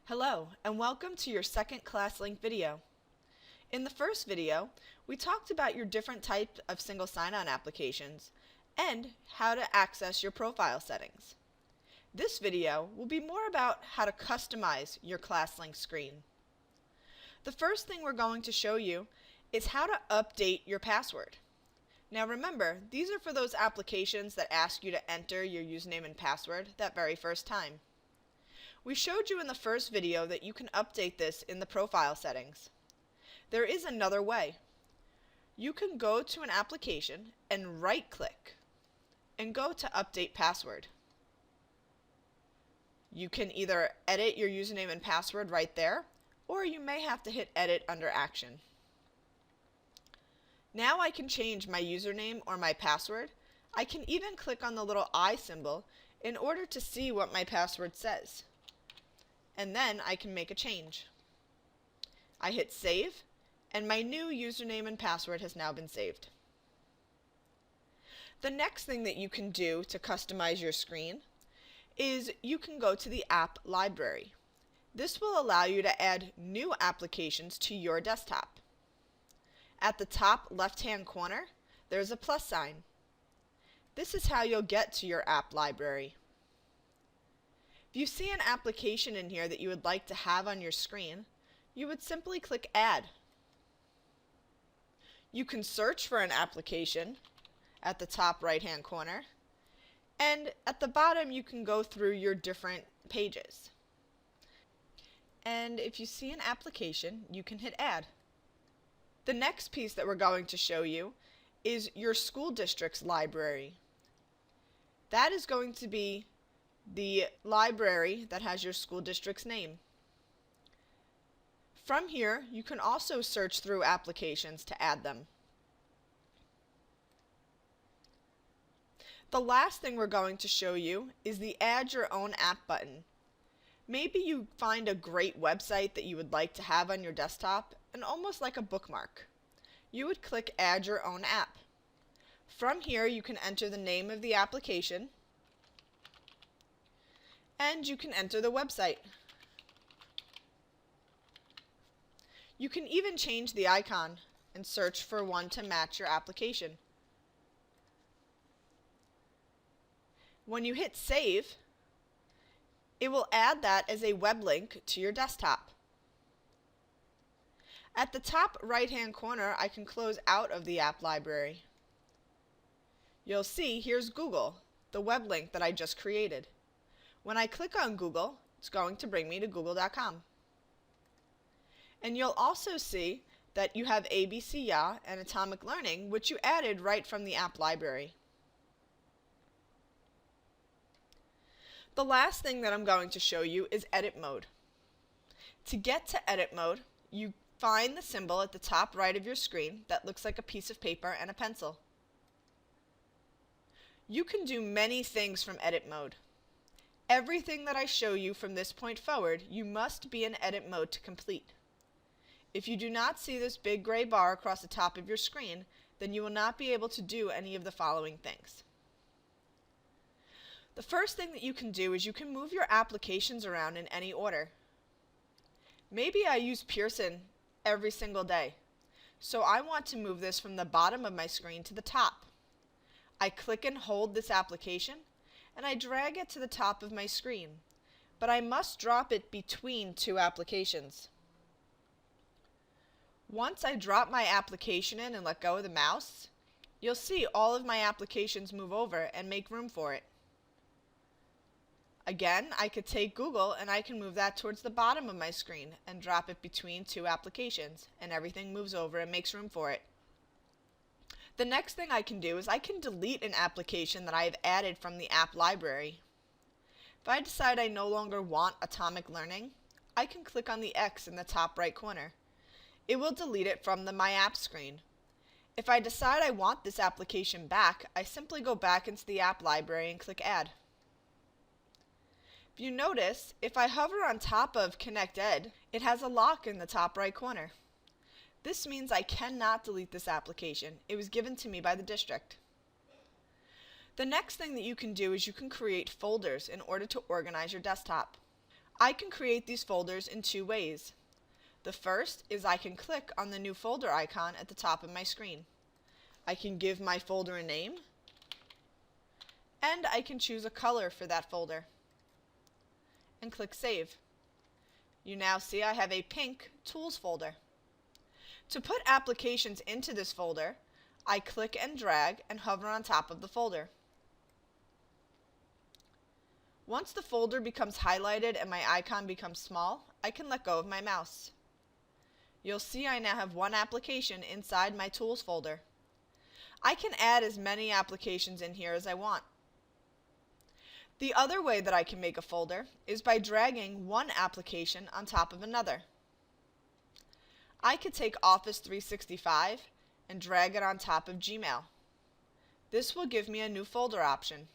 Hello, and welcome to your second Classlink video. In the first video, we talked about your different types of single sign-on applications and how to access your profile settings. This video will be more about how to customize your Classlink screen. The first thing we're going to show you is how to update your password. Now remember, these are for those applications that ask you to enter your username and password that very first time. We showed you in the first video that you can update this in the profile settings. There is another way. You can go to an application and right-click and go to Update Password. You can either edit your username and password right there, or you may have to hit Edit under Action. Now I can change my username or my password. I can even click on the little eye symbol in order to see what my password says. And then I can make a change. I hit Save, and my new username and password has now been saved. The next thing that you can do to customize your screen is you can go to the app library. This will allow you to add new applications to your desktop. At the top left-hand corner, there's a plus sign. This is how you'll get to your app library. If you see an application in here that you would like to have on your screen, you would simply click Add. You can search for an application at the top right-hand corner, and at the bottom you can go through your different pages. And if you see an application, you can hit Add. The next piece that we're going to show you is your school district's library. That is going to be the library that has your school district's name. From here, you can also search through applications to add them. The last thing we're going to show you is the Add Your Own App button. Maybe you find a great website that you would like to have on your desktop, and almost like a bookmark. You would click Add Your Own App. From here, you can enter the name of the application, and you can enter the website. You can even change the icon and search for one to match your application. When you hit Save, it will add that as a web link to your desktop. At the top right-hand corner, I can close out of the app library. You'll see here's Google, the web link that I just created. When I click on Google, it's going to bring me to google.com. And you'll also see that you have ABC Ya and Atomic Learning, which you added right from the app library. The last thing that I'm going to show you is Edit Mode. To get to Edit Mode, you find the symbol at the top right of your screen that looks like a piece of paper and a pencil. You can do many things from Edit Mode. Everything that I show you from this point forward, you must be in Edit Mode to complete. If you do not see this big gray bar across the top of your screen, then you will not be able to do any of the following things. The first thing that you can do is you can move your applications around in any order. Maybe I use Pearson every single day, so I want to move this from the bottom of my screen to the top. I click and hold this application, and I drag it to the top of my screen, but I must drop it between two applications. Once I drop my application in and let go of the mouse, you'll see all of my applications move over and make room for it. Again, I could take Google and I can move that towards the bottom of my screen and drop it between two applications, and everything moves over and makes room for it. The next thing I can do is I can delete an application that I have added from the app library. If I decide I no longer want Atomic Learning, I can click on the X in the top right corner. It will delete it from the My App screen. If I decide I want this application back, I simply go back into the app library and click Add. If you notice, if I hover on top of Connect Ed, it has a lock in the top right corner. This means I cannot delete this application. It was given to me by the district. The next thing that you can do is you can create folders in order to organize your desktop. I can create these folders in two ways. The first is I can click on the new folder icon at the top of my screen. I can give my folder a name, and I can choose a color for that folder, and click Save. You now see I have a pink Tools folder. To put applications into this folder, I click and drag and hover on top of the folder. Once the folder becomes highlighted and my icon becomes small, I can let go of my mouse. You'll see I now have one application inside my Tools folder. I can add as many applications in here as I want. The other way that I can make a folder is by dragging one application on top of another. I could take Office 365 and drag it on top of Gmail. This will give me a new folder option.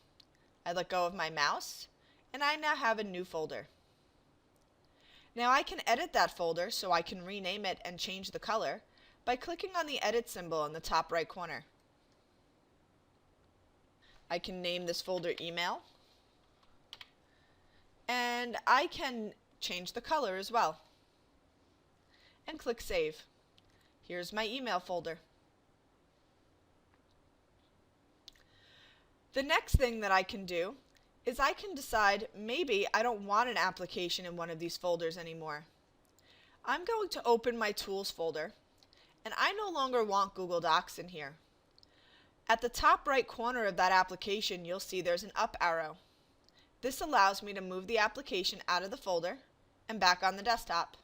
I let go of my mouse, and I now have a new folder. Now I can edit that folder so I can rename it and change the color by clicking on the edit symbol in the top right corner. I can name this folder Email, and I can change the color as well. And click Save. Here's my email folder. The next thing that I can do is I can decide maybe I don't want an application in one of these folders anymore. I'm going to open my Tools folder, and I no longer want Google Docs in here. At the top right corner of that application, you'll see there's an up arrow. This allows me to move the application out of the folder and back on the desktop.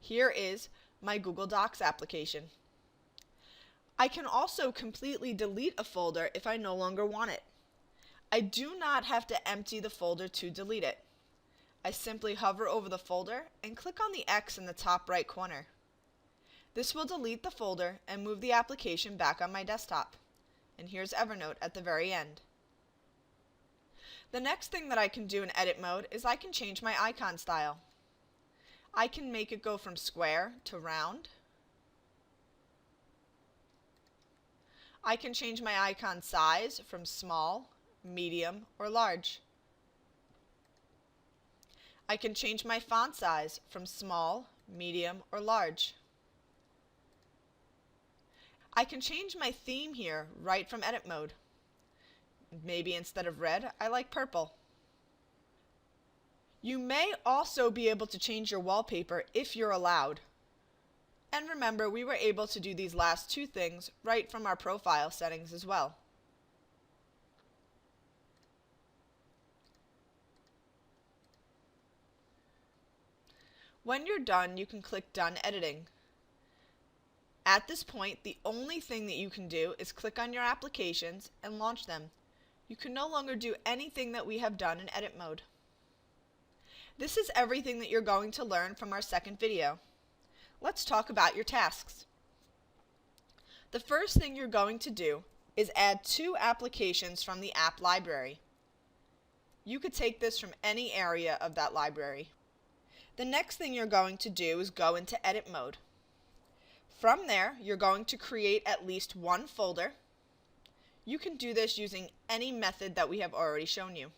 Here is my Google Docs application. I can also completely delete a folder if I no longer want it. I do not have to empty the folder to delete it. I simply hover over the folder and click on the X in the top right corner. This will delete the folder and move the application back on my desktop. And here's Evernote at the very end. The next thing that I can do in edit mode is I can change my icon style. I can make it go from square to round. I can change my icon size from small, medium, or large. I can change my font size from small, medium, or large. I can change my theme here right from edit mode. Maybe instead of red, I like purple. You may also be able to change your wallpaper if you're allowed. And remember, we were able to do these last two things right from our profile settings as well. When you're done, you can click Done Editing. At this point, the only thing that you can do is click on your applications and launch them. You can no longer do anything that we have done in edit mode. This is everything that you're going to learn from our second video. Let's talk about your tasks. The first thing you're going to do is add 2 applications from the app library. You could take this from any area of that library. The next thing you're going to do is go into edit mode. From there, you're going to create at least one folder. You can do this using any method that we have already shown you.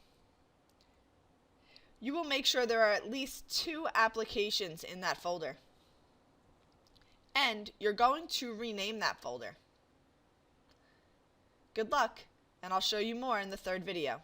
You will make sure there are at least 2 applications in that folder. And you're going to rename that folder. Good luck, and I'll show you more in the third video.